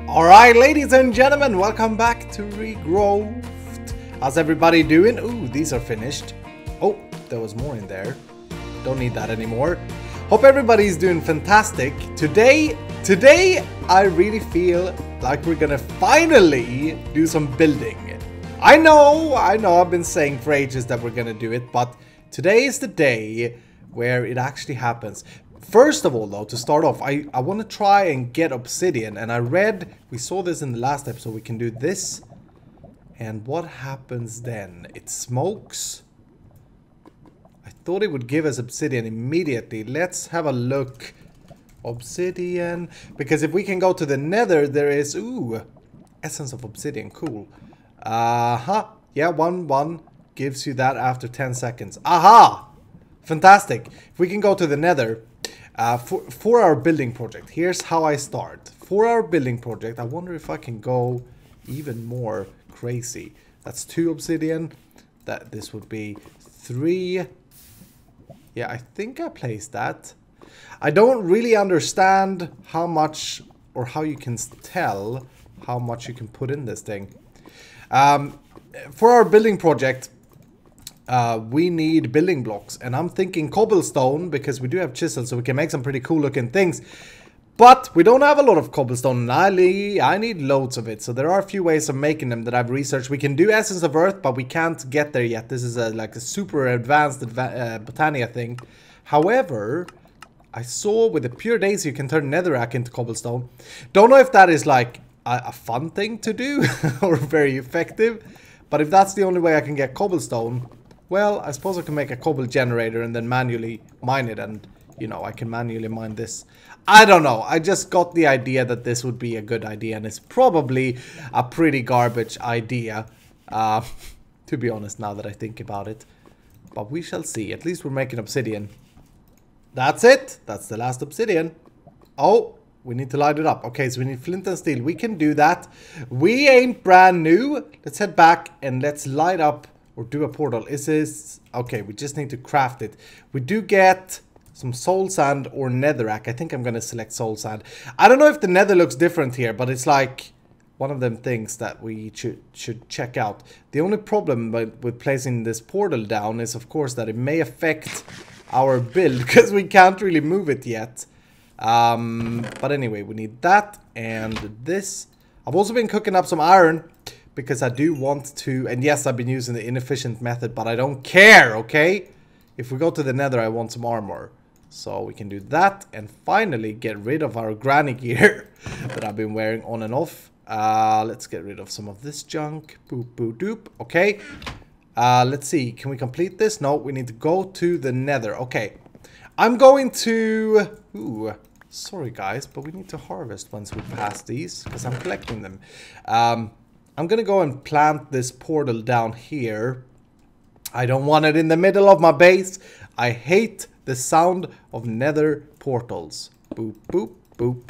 Alright, ladies and gentlemen, welcome back to Regrowth. How's everybody doing? Ooh, these are finished. Oh, there was more in there. Don't need that anymore. Hope everybody's doing fantastic. Today, I really feel like we're gonna finally do some building. I know, I've been saying for ages that we're gonna do it, but today is the day where it actually happens. First of all, though, to start off, I want to try and get obsidian. And I read, we saw this in the last episode, we can do this. And what happens then? It smokes. I thought it would give us obsidian immediately. Let's have a look. Obsidian. Because if we can go to the nether, there is, ooh, essence of obsidian. Cool. Yeah, 1 gives you that after 10 seconds. Aha! Fantastic. If we can go to the nether. For our building project, here's how I start. For our building project, I wonder if I can go even more crazy. That's 2 obsidian. This would be 3. Yeah, I think I placed that. I don't really understand how much, or how you can tell how much you can put in this thing. For our building project, we need building blocks, and I'm thinking cobblestone because we do have chisels, so we can make some pretty cool looking things. But we don't have a lot of cobblestone, and I need loads of it. So there are a few ways of making them that I've researched. We can do essence of earth, but we can't get there yet. This is like a super advanced Botania thing. However, I saw with the pure daisy you can turn netherrack into cobblestone. Don't know if that is like a fun thing to do or very effective, but if that's the only way I can get cobblestone, well, I suppose I can make a cobble generator and then manually mine it, and, you know, I can manually mine this. I don't know. I just got the idea that this would be a good idea, and it's probably a pretty garbage idea, to be honest, now that I think about it. But we shall see. At least we're making obsidian. That's it. That's the last obsidian. Oh, we need to light it up. Okay, so we need flint and steel. We can do that. We ain't brand new. Let's head back and let's light up. Or do a portal. Is this... Okay, we just need to craft it. We do get some soul sand or netherrack. I think I'm going to select soul sand. I don't know if the nether looks different here, but it's like one of them things that we should check out. The only problem with placing this portal down is, of course, that it may affect our build because we can't really move it yet. But anyway, we need that and this. I've also been cooking up some iron, because I do want to, and yes, I've been using the inefficient method, but I don't care, okay? If we go to the nether, I want some armor. So we can do that, and finally get rid of our granny gear that I've been wearing on and off. Let's get rid of some of this junk. Boop, boop, doop. Okay. Let's see, can we complete this? No, we need to go to the nether. Okay. I'm going to... Ooh, sorry guys, but we need to harvest once we pass these, because I'm collecting them. I'm gonna go and plant this portal down here. I don't want it in the middle of my base. I hate the sound of nether portals. Boop, boop, boop.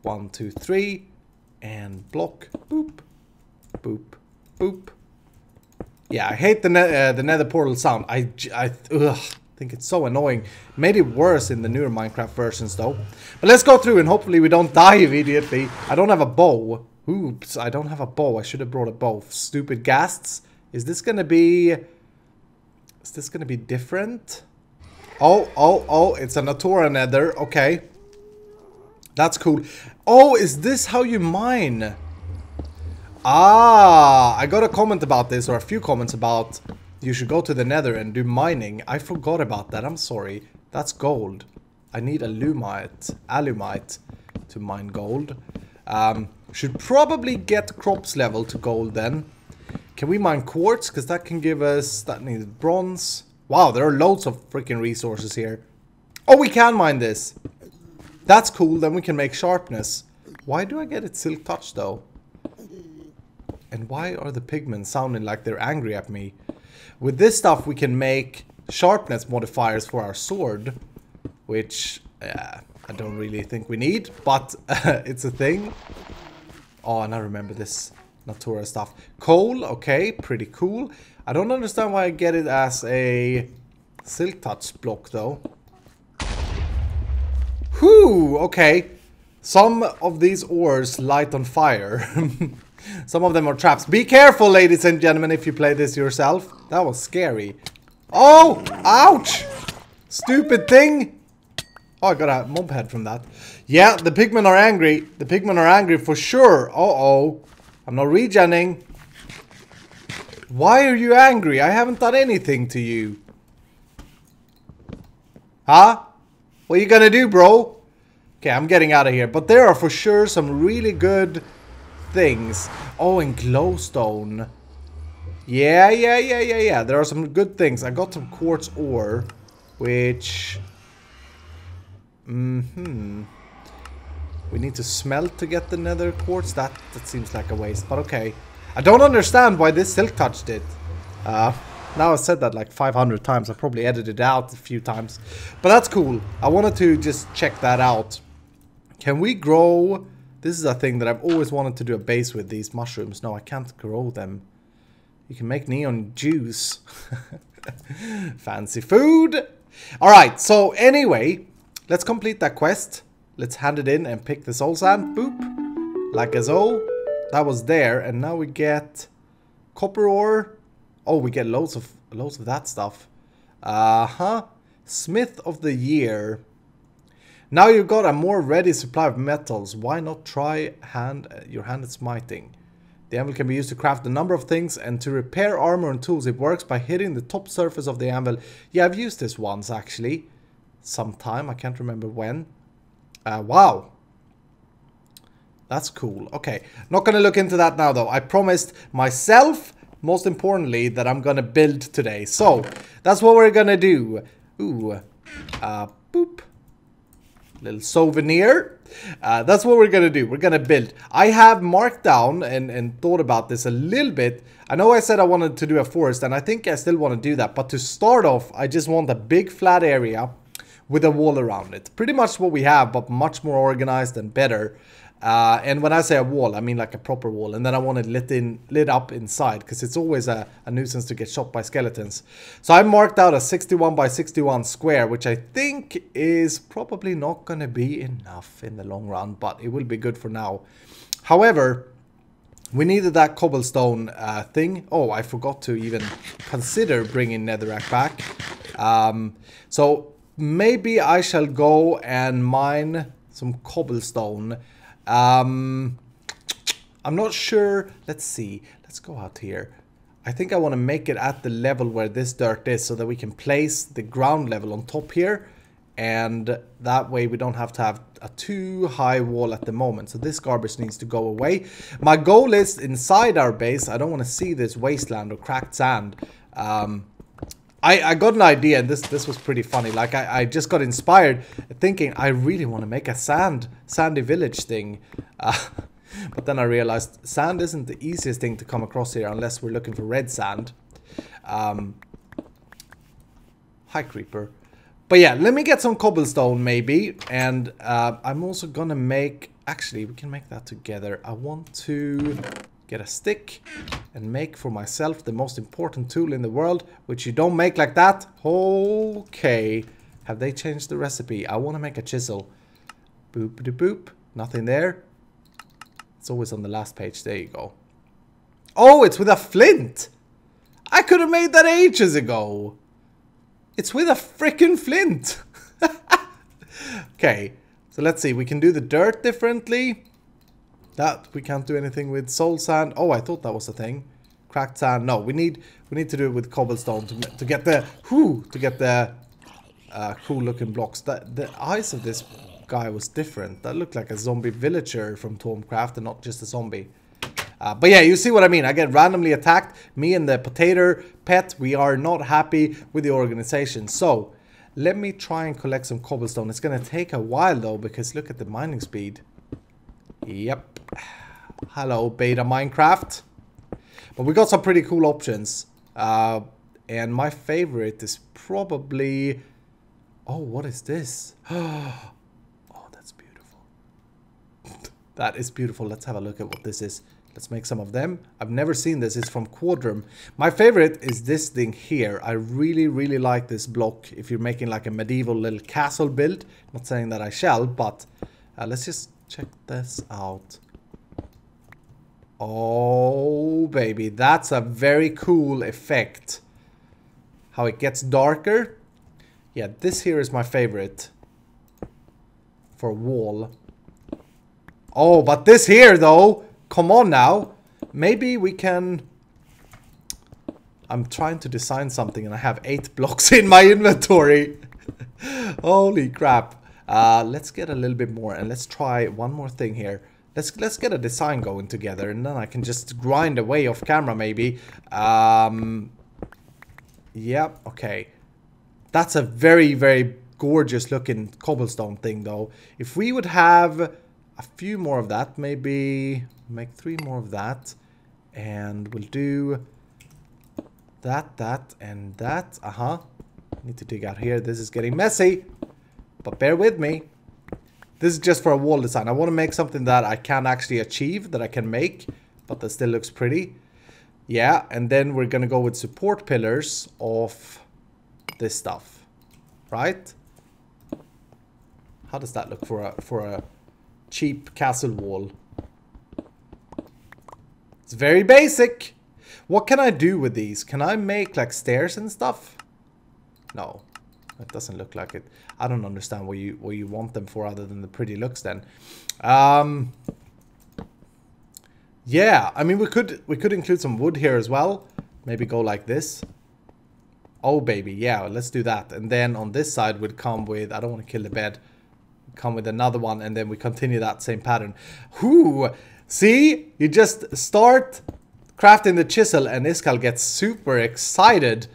1, 2, 3. And block. Boop. Boop. Boop. Yeah, I hate the nether portal sound. I think it's so annoying. Made it worse in the newer Minecraft versions though. But let's go through and hopefully we don't die immediately. I don't have a bow. Oops, I don't have a bow. I should have brought a bow. Stupid ghasts. Is this gonna be different? Oh, it's a Natura nether. Okay. That's cool. Oh, is this how you mine? Ah, I got a comment about this, or a few comments about you should go to the nether and do mining. I forgot about that. I'm sorry. That's gold. I need alumite to mine gold. Should probably get crops level to gold then. Can we mine quartz? Because that can give us... That needs bronze. Wow, there are loads of freaking resources here. Oh, we can mine this. That's cool. Then we can make sharpness. Why do I get it silk touch though? And why are the pigmen sounding like they're angry at me? With this stuff we can make sharpness modifiers for our sword. Which I don't really think we need. But it's a thing. Oh, and I remember this Natura stuff. Coal, okay, pretty cool. I don't understand why I get it as a silk touch block, though. Whew, okay. Some of these ores light on fire. Some of them are traps. Be careful, ladies and gentlemen, if you play this yourself. That was scary. Oh! Ouch! Stupid thing! Oh, I got a mob head from that. Yeah, the pigmen are angry. The pigmen are angry for sure. Uh-oh. I'm not regenning. Why are you angry? I haven't done anything to you. Huh? What are you gonna do, bro? Okay, I'm getting out of here. But there are for sure some really good things. Oh, and glowstone. Yeah. There are some good things. I got some quartz ore, which... We need to smelt to get the nether quartz. That seems like a waste, but okay. I don't understand why this silk touched it. Now I've said that like 500 times. I probably edited it out a few times. But that's cool. I wanted to just check that out. Can we grow... This is a thing that I've always wanted to do a base with, these mushrooms. No, I can't grow them. You can make neon juice. Fancy food. Alright, so anyway, let's complete that quest. Let's hand it in and pick the soul sand. Boop. Like as oh. That was there. And now we get copper ore. Oh, we get loads of that stuff. Smith of the year. Now you've got a more ready supply of metals. Why not try your handed smiting? The anvil can be used to craft a number of things and to repair armor and tools. It works by hitting the top surface of the anvil. Yeah, I've used this once actually. Sometime, I can't remember when. Wow. That's cool. Okay, not gonna look into that now though. I promised myself, most importantly, that I'm gonna build today. So, that's what we're gonna do. Ooh. Boop. Little souvenir. That's what we're gonna do. We're gonna build. I have marked down and thought about this a little bit. I know I said I wanted to do a forest, and I think I still want to do that. But to start off, I just want a big flat area with a wall around it. Pretty much what we have, but much more organized and better. And when I say a wall, I mean like a proper wall. And then I want it lit up inside, because it's always a nuisance to get shot by skeletons. So I marked out a 61 by 61 square, which I think is probably not going to be enough in the long run, but it will be good for now. However, we needed that cobblestone thing. Oh, I forgot to even consider bringing netherrack back. So maybe I shall go and mine some cobblestone. I'm not sure. Let's see. Let's go out here. I think I want to make it at the level where this dirt is, so that we can place the ground level on top here. And that way we don't have to have a too high wall at the moment. So this garbage needs to go away. My goal is inside our base. I don't want to see this wasteland or cracked sand. I got an idea, and this was pretty funny. Like I just got inspired thinking I really want to make a sandy village thing. But then I realized sand isn't the easiest thing to come across here unless we're looking for red sand. Hi, creeper. But yeah, let me get some cobblestone maybe. And I'm also gonna make... Actually, we can make that together. I want to get a stick and make for myself the most important tool in the world, which you don't make like that. Okay. Have they changed the recipe? I want to make a chisel. Boop de boop. Nothing there. It's always on the last page. There you go. Oh, it's with a flint. I could have made that ages ago. It's with a freaking flint. Okay. So let's see. We can do the dirt differently. That we can't do anything with soul sand. Oh, I thought that was a thing. Cracked sand. No, we need to do it with cobblestone to get the cool looking blocks. The eyes of this guy was different. That looked like a zombie villager from Stormcraft and not just a zombie. But yeah, you see what I mean. I get randomly attacked. Me and the potato pet, we are not happy with the organization. So let me try and collect some cobblestone. It's gonna take a while though, because look at the mining speed. Yep. Hello, beta Minecraft. But we got some pretty cool options. And my favorite is probably... Oh, what is this? Oh, that's beautiful. That is beautiful. Let's have a look at what this is. Let's make some of them. I've never seen this. It's from Quadrum. My favorite is this thing here. I really, really like this block. If you're making like a medieval little castle build. Not saying that I shall, but let's just check this out. Oh, baby. That's a very cool effect. How it gets darker. Yeah, this here is my favorite. For a wall. Oh, but this here, though. Come on now. Maybe we can... I'm trying to design something and I have 8 blocks in my inventory. Holy crap. Let's get a little bit more and let's try one more thing here. Let's get a design going together and then I can just grind away off camera maybe. Yeah, okay. That's a very, very gorgeous looking cobblestone thing though. If we would have a few more of that, maybe make 3 more of that. And we'll do that, that, and that. Need to dig out here. This is getting messy. But bear with me. This is just for a wall design. I want to make something that I can actually achieve, that I can make, but that still looks pretty. Yeah, and then we're going to go with support pillars of this stuff. Right? How does that look for a cheap castle wall? It's very basic. What can I do with these? Can I make like stairs and stuff? No. It doesn't look like it. I don't understand what you want them for other than the pretty looks then. Yeah, I mean we could include some wood here as well. Maybe go like this. Oh baby, yeah, let's do that. And then on this side would come with, I don't want to kill the bed. Come with another one and then we continue that same pattern. Whoo! See? You just start crafting the chisel and Iskal gets super excited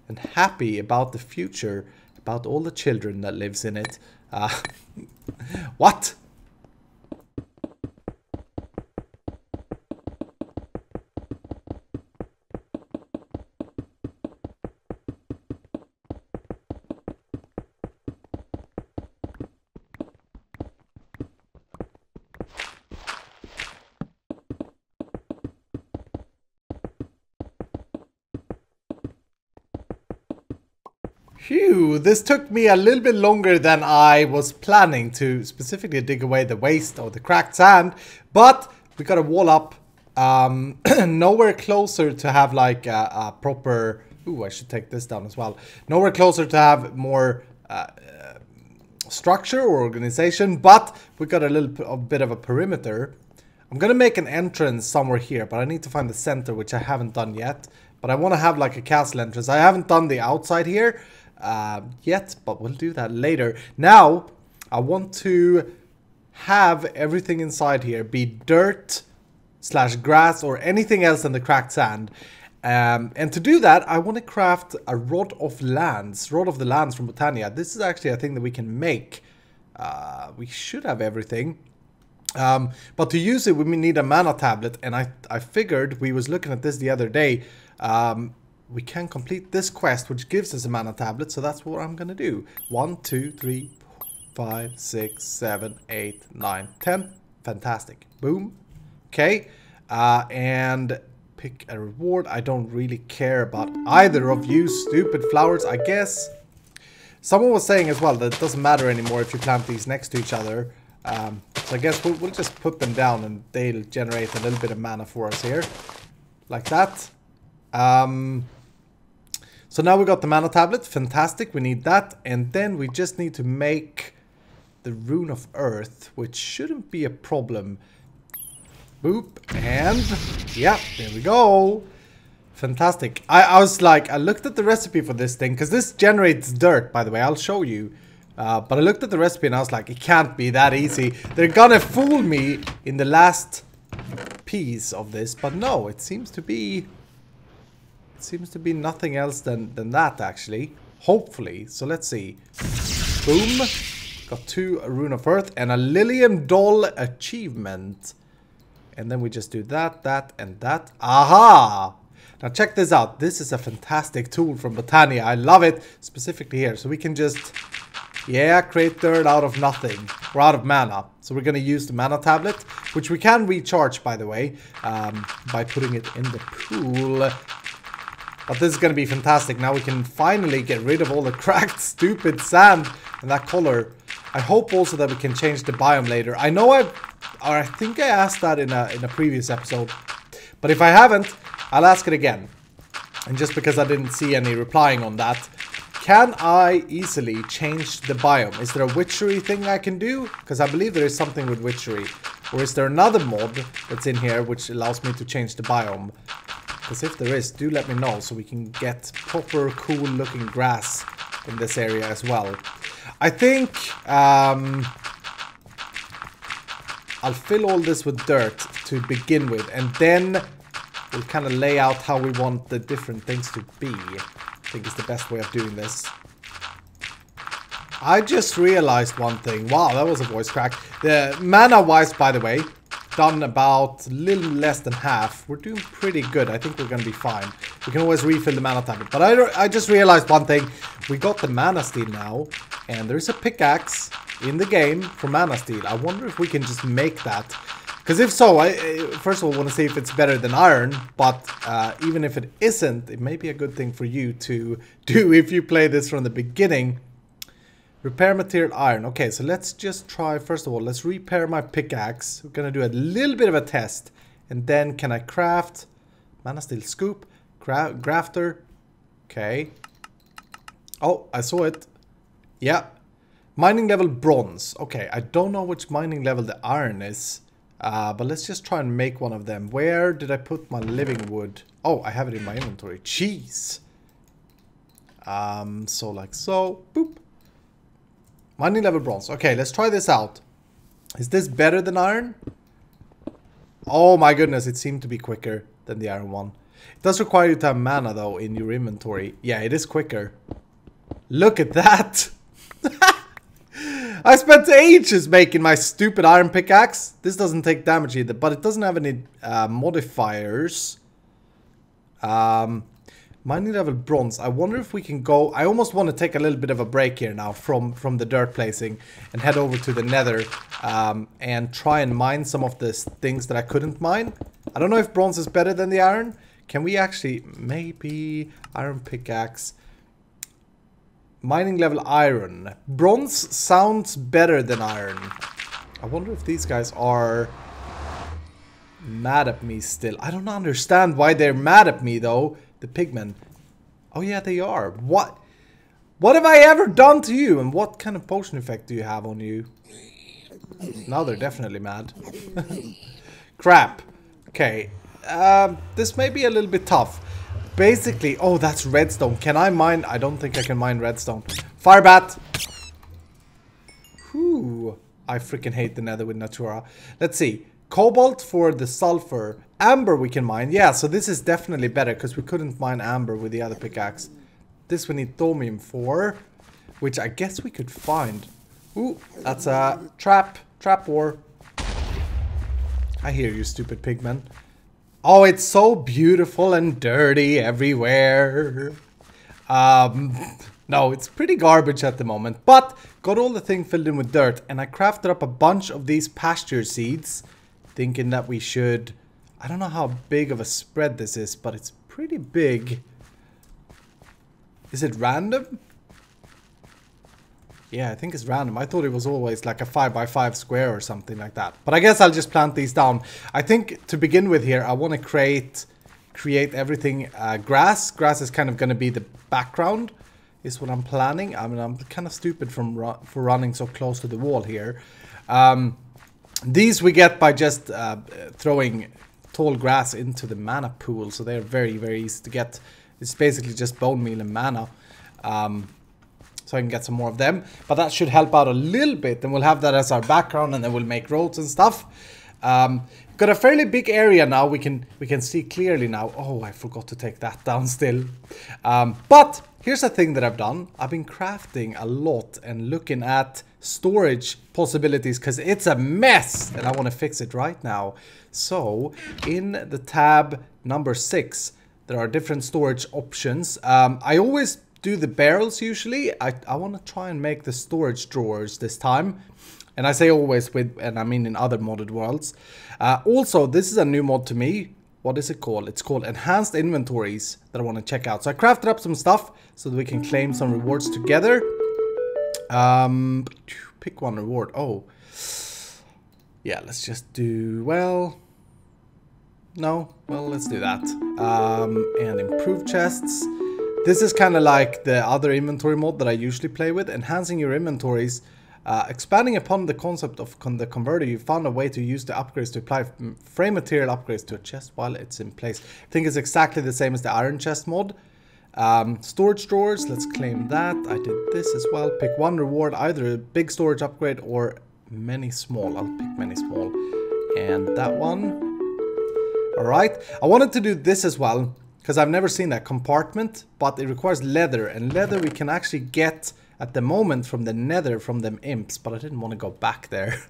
and happy about the future. About all the children that lives in it. What? Phew, this took me a little bit longer than I was planning to specifically dig away the waste or the cracked sand, but we got a wall up, nowhere closer to have like a proper, ooh, I should take this down as well, nowhere closer to have more structure or organization, but we got a little bit of a perimeter. I'm gonna make an entrance somewhere here, but I need to find the center, which I haven't done yet, but I want to have like a castle entrance. I haven't done the outside here yet, but we'll do that later. Now I want to have everything inside here be dirt / grass or anything else than the cracked sand, and to do that I want to craft a rod of the lands from Botania. This is actually a thing that we can make. We should have everything, but to use it we need a mana tablet, and I figured, we was looking at this the other day, we can complete this quest which gives us a mana tablet, so that's what I'm gonna do. 1, 2, 3, 4, 5, 6, 7, 8, 9, 10. Fantastic. Boom. Okay. And pick a reward. I don't really care about either of you stupid flowers, I guess. Someone was saying as well that it doesn't matter anymore if you plant these next to each other. So I guess we'll just put them down and they'll generate a little bit of mana for us here. Like that. So now we got the mana tablet. Fantastic. We need that. And then we just need to make the rune of earth, which shouldn't be a problem. Boop. And yeah, there we go. Fantastic. I was like, I looked at the recipe for this thing, because this generates dirt, by the way. I'll show you. But I looked at the recipe and I was like, it can't be that easy. They're gonna fool me in the last piece of this. But no, it seems to be nothing else than that, actually. Hopefully. So let's see. Boom. Got 2 rune of earth and a Lilium Doll achievement. And then we just do that, that, and that. Aha! Now check this out. This is a fantastic tool from Botania. I love it, specifically here. So we can just, yeah, create dirt out of nothing. Or out of mana. So we're going to use the mana tablet, which we can recharge, by the way, by putting it in the pool. But this is going to be fantastic. Now we can finally get rid of all the cracked, stupid sand and that color. I hope also that we can change the biome later. I know or I think I asked that in a previous episode. But if I haven't, I'll ask it again. And just because I didn't see any replying on that, can I easily change the biome? Is there a witchery thing I can do? Because I believe there is something with witchery. Or is there another mod that's in here which allows me to change the biome? Because if there is, do let me know so we can get proper cool looking grass in this area as well. I think I'll fill all this with dirt to begin with, and then we'll kind of lay out how we want the different things to be. I think is the best way of doing this. I just realized one thing. Wow, that was a voice crack. The mana wise, by the way, done about a little less than half. We're doing pretty good. I think we're going to be fine. We can always refill the mana tablet. But I just realized one thing. We got the mana steel now. And there's a pickaxe in the game for mana steel. I wonder if we can just make that. Because if so, I first of all want to see if it's better than iron. But even if it isn't, it may be a good thing for you to do if you play this from the beginning. Repair material iron. Okay, so let's just try, first of all, let's repair my pickaxe. We're going to do a little bit of a test. And then can I craft mana steel scoop, grafter. Okay. Oh, I saw it. Yeah. Mining level bronze. Okay, I don't know which mining level the iron is. But let's just try and make one of them. Where did I put my living wood? Oh, I have it in my inventory. Jeez. So like so. Boop. Mining level bronze. Okay, let's try this out. Is this better than iron? Oh my goodness, it seemed to be quicker than the iron one. It does require you to have mana though in your inventory. Yeah, it is quicker. Look at that. I spent ages making my stupid iron pickaxe. This doesn't take damage either, but it doesn't have any modifiers. Mining level bronze. I wonder if we can go... I almost want to take a little bit of a break here now from the dirt placing and head over to the nether and try and mine some of the things that I couldn't mine. I don't know if bronze is better than the iron. Can we actually... Maybe iron pickaxe. Mining level iron. Bronze sounds better than iron. I wonder if these guys are mad at me still. I don't understand why they're mad at me though. The pigmen. Oh yeah, they are. What have I ever done to you? And what kind of potion effect do you have on you? Now they're definitely mad. Crap. Okay. This may be a little bit tough. Basically, oh, that's redstone. Can I mine? I don't think I can mine redstone. Firebat. Whew. I freaking hate the nether with Natura. Let's see. Cobalt for the sulfur. Amber we can mine. Yeah, so this is definitely better because we couldn't mine amber with the other pickaxe. This we need thaumium for, which I guess we could find. Ooh, that's a trap. Trap war. I hear you, stupid pigmen. Oh, it's so beautiful and dirty everywhere. No, it's pretty garbage at the moment. But got all the thing filled in with dirt. And I crafted up a bunch of these pasture seeds. Thinking that we should... I don't know how big of a spread this is, but it's pretty big. Is it random? Yeah, I think it's random. I thought it was always like a 5x5 square or something like that. But I guess I'll just plant these down. I think to begin with here, I want to create everything grass. Grass is kind of going to be the background, is what I'm planning. I mean, I'm kind of stupid for running so close to the wall here. These we get by just throwing tall grass into the mana pool, so they're very, very easy to get. It's basically just bone meal and mana. So I can get some more of them. But that should help out a little bit, and we'll have that as our background, and then we'll make roads and stuff. Got a fairly big area now. We can see clearly now. Oh, I forgot to take that down still. But here's a thing that I've done. I've been crafting a lot and looking at storage possibilities because it's a mess and I want to fix it right now. So in the tab number 6, there are different storage options. I always do the barrels usually. I want to try and make the storage drawers this time. And I say always and I mean in other modded worlds. Also, this is a new mod to me. What is it called? It's called Enhanced Inventories that I want to check out. So I crafted up some stuff so that we can claim some rewards together. Pick one reward. Oh. Yeah, let's just do, well, no, well, let's do that. And improve chests. This is kind of like the other inventory mod that I usually play with. Enhancing your inventories. Expanding upon the concept of the converter, you found a way to use the upgrades to apply frame material upgrades to a chest while it's in place. I think it's exactly the same as the iron chest mod. Storage drawers, let's claim that. I did this as well. Pick one reward, either a big storage upgrade or many small. I'll pick many small. And that one. Alright, I wanted to do this as well, because I've never seen that compartment, but it requires leather, and leather we can actually get at the moment from the nether from them imps, but I didn't want to go back there.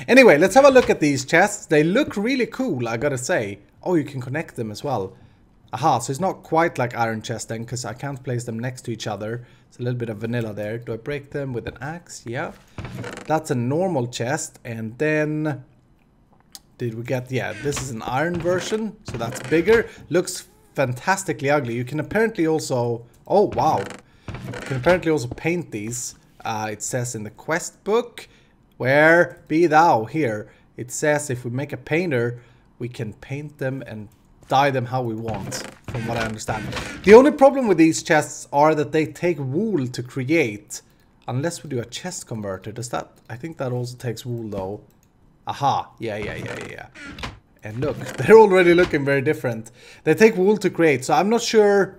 Anyway, let's have a look at these chests. They look really cool, I gotta say. Oh, you can connect them as well. Aha, so it's not quite like iron chest then, because I can't place them next to each other. It's a little bit of vanilla there. Do I break them with an axe? Yeah. That's a normal chest, and then... Did we get... Yeah, this is an iron version, so that's bigger. Looks fantastically ugly. You can apparently also... Oh, wow. You can apparently also paint these. It says in the quest book, where be thou here. It says if we make a painter, we can paint them and dye them how we want, from what I understand. The only problem with these chests are that they take wool to create. Unless we do a chest converter. Does that... I think that also takes wool though. Aha. Yeah. And look, they're already looking very different. They take wool to create, so I'm not sure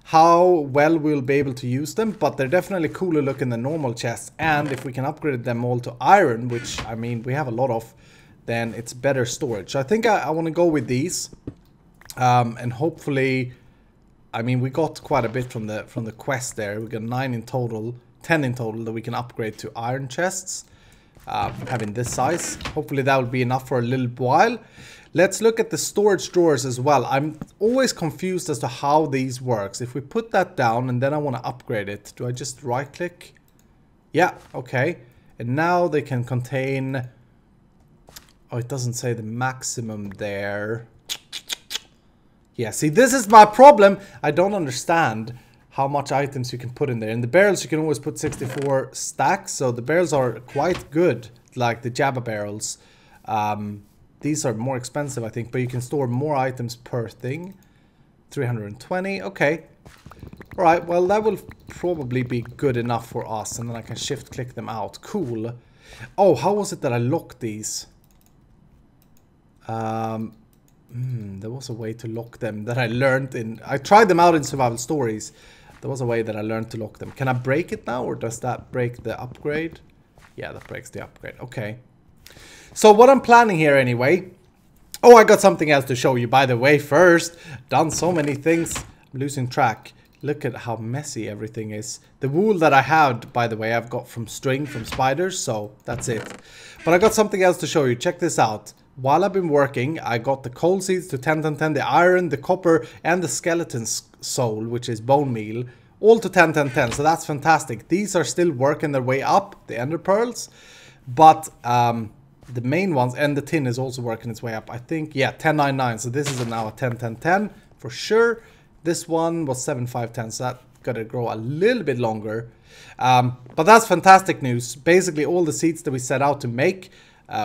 how well we'll be able to use them, but they're definitely cooler looking than normal chests. And if we can upgrade them all to iron, which, I mean, we have a lot of, then it's better storage. So I think I want to go with these. And hopefully, I mean, we got quite a bit from the quest there. We got 9 in total, 10 in total that we can upgrade to iron chests. Having this size. Hopefully that will be enough for a little while. Let's look at the storage drawers as well. I'm always confused as to how these works. If we put that down and then I want to upgrade it, do I just right click? Yeah, okay. And now they can contain... Oh, it doesn't say the maximum there. Yeah, see, this is my problem. I don't understand how much items you can put in there. In the barrels, you can always put 64 stacks. So the barrels are quite good, like the Jabba barrels. These are more expensive, I think, but you can store more items per thing. 320, okay. Alright, well, that will probably be good enough for us. And then I can shift click them out. Cool. Oh, how was it that I locked these? There was a way to lock them that I learned in... I tried them out in survival stories. There was a way that I learned to lock them. Can I break it now, or does that break the upgrade? Yeah, that breaks the upgrade. Okay. So what I'm planning here anyway... Oh, I got something else to show you, by the way, first. Done so many things. I'm losing track. Look at how messy everything is. The wool that I had, by the way, I've got from string, from spiders, so that's it. But I got something else to show you. Check this out. While I've been working, I got the coal seeds to 10, 10, 10, the iron, the copper, and the skeleton soul, which is bone meal, all to 10, 10, 10. So that's fantastic. These are still working their way up, the ender pearls, but the main ones, and the tin is also working its way up. I think, yeah, 10, 9, 9. So this is now a 10, 10, 10 for sure. This one was 7, 5, 10, so that got to grow a little bit longer. But that's fantastic news. Basically, all the seeds that we set out to make,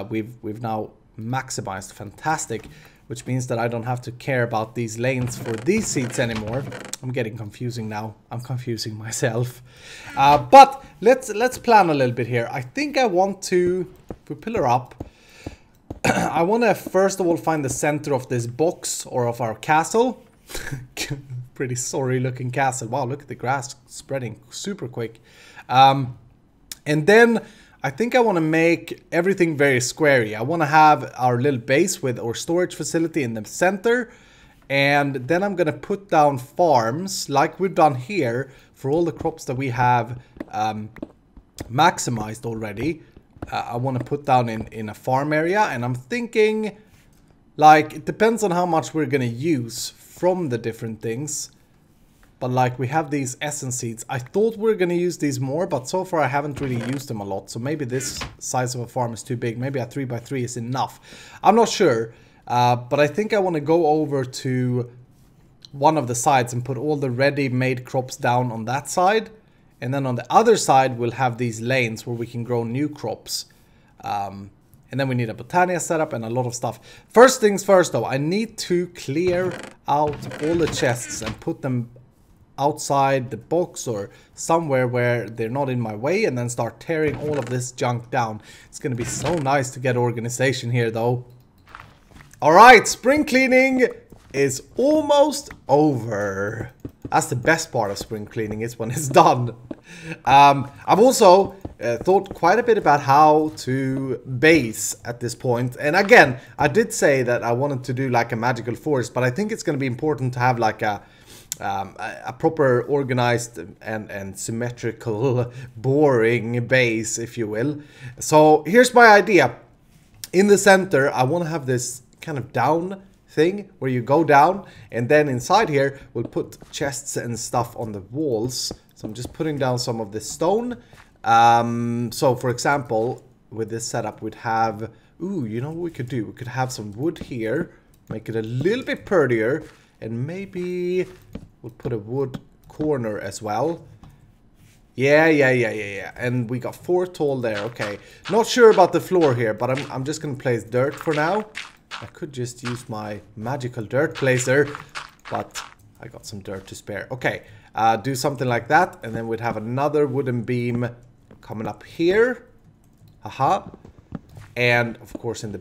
we've now maximized. Fantastic, which means that I don't have to care about these lanes for these seeds anymore. I'm getting confusing now. I'm confusing myself. But let's plan a little bit here. I think I want to, if we pillar up, I want to first of all find the center of this box or of our castle. Pretty sorry looking castle. Wow, look at the grass spreading super quick. And then I think I want to make everything very squarey. I want to have our little base with our storage facility in the center. And then I'm going to put down farms like we've done here for all the crops that we have maximized already. I want to put down in a farm area. And I'm thinking, like, it depends on how much we're going to use from the different things. But like, we have these essence seeds. I thought we were going to use these more, but so far I haven't really used them a lot. So maybe this size of a farm is too big. Maybe a 3x3 is enough. I'm not sure. But I think I want to go over to one of the sides and put all the ready-made crops down on that side. And then on the other side, we'll have these lanes where we can grow new crops. And then we need a Botania setup and a lot of stuff. First things first though, I need to clear out all the chests and put them outside the box or somewhere where they're not in my way, and then start tearing all of this junk down. It's gonna be so nice to get organization here though. Alright, spring cleaning is almost over. That's the best part of spring cleaning, is when it's done. I've also thought quite a bit about how to base at this point. And again, I did say that I wanted to do like a magical forest, but I think it's going to be important to have like a proper organized and symmetrical boring base, if you will. So here's my idea. In the center, I want to have this kind of down thing where you go down, and then inside here we'll put chests and stuff on the walls. So I'm just putting down some of this stone. So for example, with this setup we'd have, ooh, you know what we could do? We could have some wood here, make it a little bit prettier, and maybe we'll put a wood corner as well. Yeah. And we got 4 tall there. Okay, not sure about the floor here, but I'm just gonna place dirt for now. I could just use my magical dirt placer, but I got some dirt to spare. Okay, do something like that, and then we'd have another wooden beam coming up here. Haha. And of course in the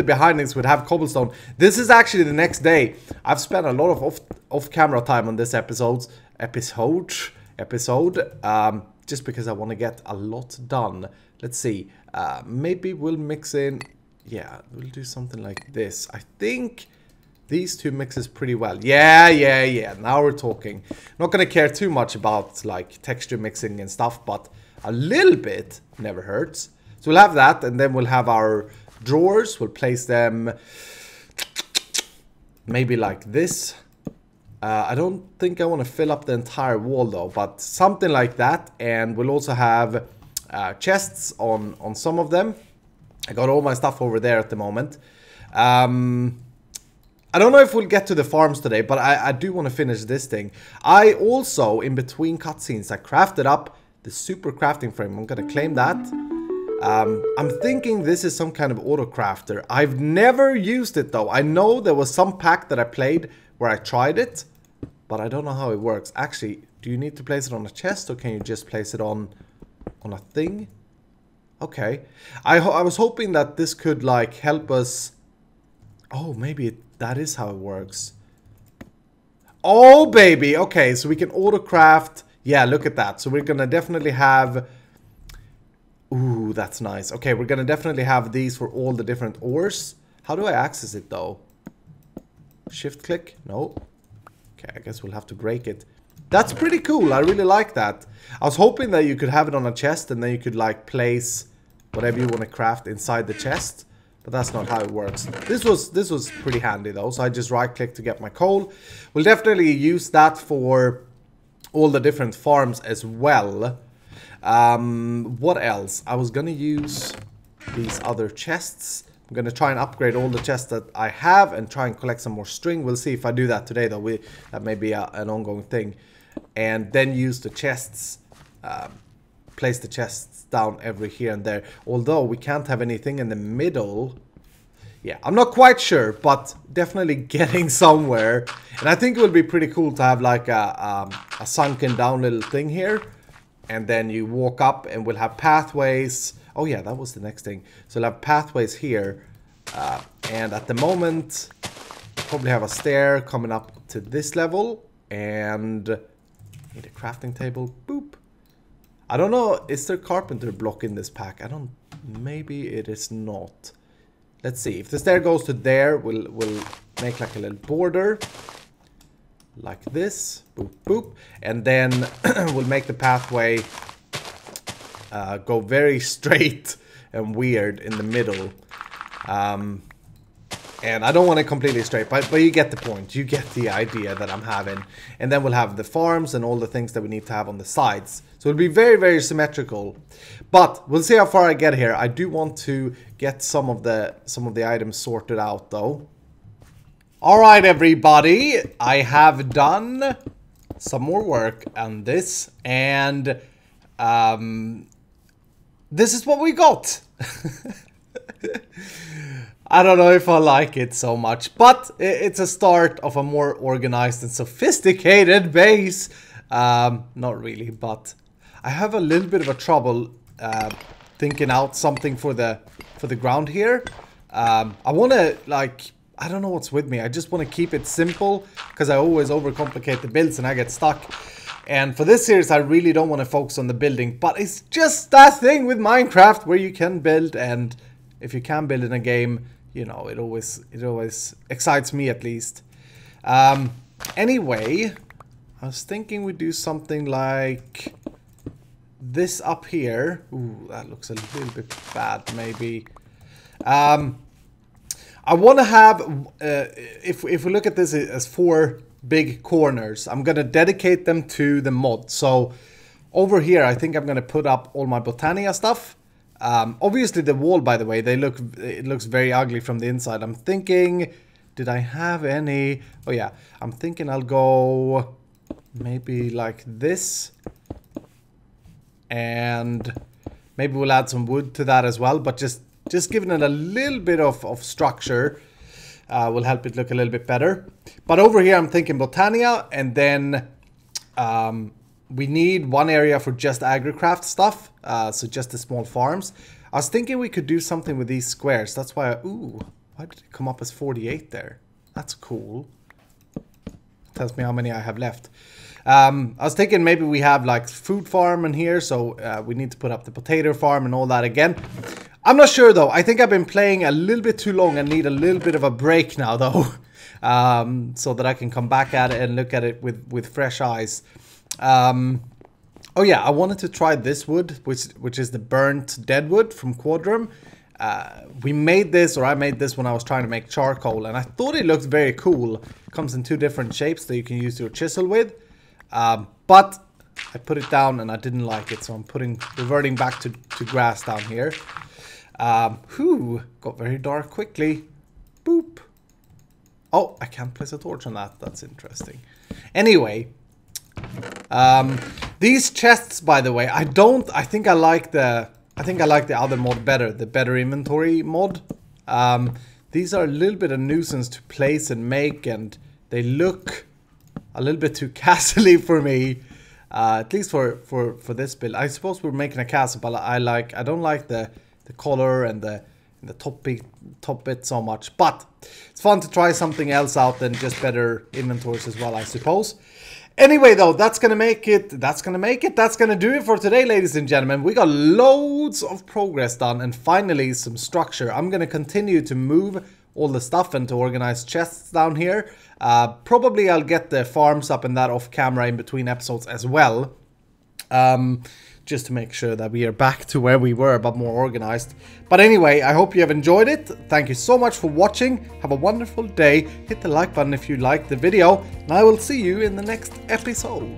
behindings we'd have cobblestone. This is actually the next day. I've spent a lot of off-camera time on this episode, just because I want to get a lot done. Let's see. Maybe we'll mix in. Yeah, we'll do something like this. I think these two mixes pretty well. Yeah. Now we're talking. Not gonna care too much about like texture mixing and stuff, but a little bit never hurts. So we'll have that, and then we'll have our drawers. We'll place them maybe like this. I don't think I want to fill up the entire wall though, but something like that. And we'll also have chests on some of them. I got all my stuff over there at the moment. I don't know if we'll get to the farms today, but I do want to finish this thing. I also, in between cutscenes, I crafted up the super crafting frame. I'm gonna claim that. I'm thinking this is some kind of auto crafter. I've never used it though. I know there was some pack that I played where I tried it, but I don't know how it works. Actually, do you need to place it on a chest, or can you just place it on a thing? Okay. I was hoping that this could like help us. Oh, maybe that is how it works. Oh baby, okay, so we can auto craft. Yeah, look at that. So we're gonna definitely have, ooh, that's nice. Okay, we're gonna definitely have these for all the different ores. How do I access it though? Shift click? No. Okay, I guess we'll have to break it. That's pretty cool. I really like that. I was hoping that you could have it on a chest and then you could like place whatever you want to craft inside the chest, but that's not how it works. This was pretty handy though. So I just right click to get my coal. We'll definitely use that for all the different farms as well. What else? I was gonna use these other chests. I'm gonna try and upgrade all the chests that I have and try and collect some more string. We'll see if I do that today though. That may be an ongoing thing. And then use the chests, place the chests down every here and there. Although we can't have anything in the middle. Yeah, I'm not quite sure, but definitely getting somewhere. And I think it would be pretty cool to have like a sunken down little thing here. And then you walk up and we'll have pathways. Oh yeah, that was the next thing. So we'll have pathways here. And at the moment, probably have a stair coming up to this level. And need a crafting table. Boop. I don't know, is there carpenter block in this pack? I don't, maybe it is not. Let's see, if the stair goes to there, we'll make like a little border. Like this, boop, boop. And then we'll make the pathway go very straight and weird in the middle. And I don't want it completely straight, but you get the point. You get the idea that I'm having. And then we'll have the farms and all the things that we need to have on the sides. So it'll be very, very symmetrical. But we'll see how far I get here. I do want to get some of the items sorted out though. Alright everybody, I have done some more work on this, and this is what we got. I don't know if I like it so much, but it's a start of a more organized and sophisticated base. Not really, but I have a little bit of a trouble thinking out something for the ground here. I want to, like, I don't know what's with me. I just want to keep it simple because I always overcomplicate the builds and I get stuck. And for this series, I really don't want to focus on the building, but it's just that thing with Minecraft where you can build, and if you can build in a game, you know, it always excites me at least. Anyway, I was thinking we'd do something like this up here. Ooh, that looks a little bit bad, maybe. I want to have, if we look at this as 4 big corners, I'm going to dedicate them to the mod. So over here, I think I'm going to put up all my Botania stuff. Obviously the wall, by the way, it looks very ugly from the inside. I'm thinking, did I have any? Oh yeah, I'm thinking I'll go maybe like this. And maybe we'll add some wood to that as well, but just giving it a little bit of structure will help it look a little bit better. But over here I'm thinking Botania, and then we need one area for just agricraft stuff, so just the small farms. I was thinking we could do something with these squares. That's why why did it come up as 48 there? That's cool. Tells me how many I have left. I was thinking maybe we have like food farm in here, so we need to put up the potato farm and all that again. I'm not sure though. I think I've been playing a little bit too long and need a little bit of a break now though, so that I can come back at it and look at it with fresh eyes. Oh yeah, I wanted to try this wood, which is the burnt dead wood from Quadrum. We made this, or I made this when I was trying to make charcoal, and I thought it looked very cool. It comes in 2 different shapes that you can use your chisel with. But I put it down and I didn't like it, so I'm reverting back to grass down here. Got very dark quickly. Boop. Oh, I can't place a torch on that. That's interesting. Anyway, these chests, by the way, I think I like the other mod better, the better inventory mod. These are a little bit of nuisance to place and make, and they look a little bit too castle-y for me, at least for this build. I suppose we're making a castle, but I don't like the color and the top bit so much. But it's fun to try something else out than just better inventories as well, I suppose. Anyway, though, that's gonna do it for today, ladies and gentlemen. We got loads of progress done and finally some structure. I'm gonna continue to move all the stuff and to organize chests down here. Probably I'll get the farms up and that off camera in between episodes as well. Just to make sure that we are back to where we were, but more organized. But anyway, I hope you have enjoyed it. Thank you so much for watching. Have a wonderful day. Hit the like button if you liked the video, and I will see you in the next episode.